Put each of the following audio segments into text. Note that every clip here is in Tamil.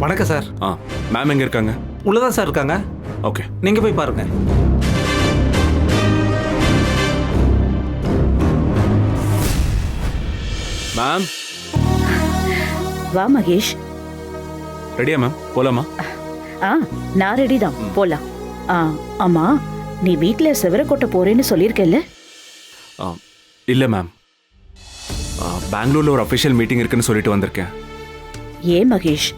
வணக்கம் சார். மேம் எங்க இருக்காங்க? உள்ளதான் சார் இருக்காங்க. ஓகே, நீங்க போய் பாருங்க. மேம். வா மகேஷ். ரெடியா மேம்? போலாமா? நான் ரெடி தான், போலாம். ஆமா, நீ வீட்ல செவர கொட்ட போறேன்னு சொல்லியிருக்கல? இல்ல மேம், பெங்களூர்ல ஒரு அஃபிஷியல் மீட்டிங் இருக்குன்னு சொல்லிட்டு வந்திருக்கேன். ஏன் மகேஷ்,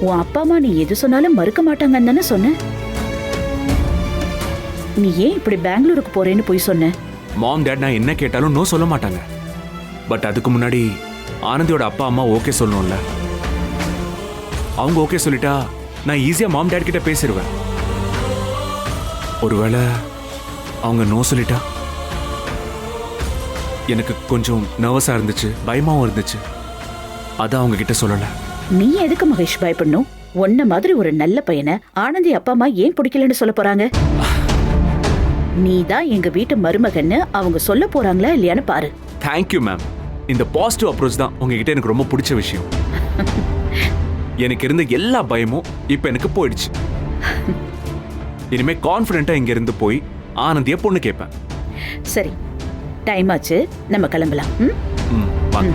உன் அப்பா அம்மா நீ எது சொன்னாலும் மறுக்க மாட்டாங்கன்னு தானே சொன்ன? நீ ஏன் இப்படி பெங்களூருக்கு போறேன்னு போய் சொன்ன? மாம் டேட் நான் என்ன கேட்டாலும் நோ சொல்ல மாட்டாங்க. பட் அதுக்கு முன்னாடி ஆனந்தியோட அப்பா அம்மா ஓகே சொல்லணும்ல. அவங்க ஓகே சொல்லிட்டா நான் ஈஸியா மாம் டேட் கிட்ட பேசிடுவேன். ஒருவேளை அவங்க நோ சொல்லிட்டா எனக்கு கொஞ்சம் நர்வஸா இருந்துச்சு, பயமாவும் இருந்துச்சு. அதான் அவங்க கிட்ட சொல்லல. நீ எதுக்கு மகேஷ் பயப்படணும்? உன்ன மாதிரி ஒரு நல்ல பையனை ஆனந்தி அப்பா அம்மா ஏன் பிடிக்கலன்னு சொல்ல போறாங்க? நீ தான் எங்க வீட்டு மருமகன்னு அவங்க சொல்ல போறாங்களா இல்லையான்னு பாரு. Thank you ma'am. இந்த பாசிட்டிவ் அப்ரோச் தான் உங்ககிட்ட எனக்கு ரொம்ப பிடிச்ச விஷயம். எனக்கு இருந்த எல்லா பயமும் இப்ப எனக்கு போயிடுச்சு. இனிமே கான்ஃபிடென்ட்டா இங்க இருந்து போய் ஆனந்திய பொண்ணு கேட்பேன். சரி, டைம் ஆச்சு, நம்ம கிளம்பலாம். வாங்க.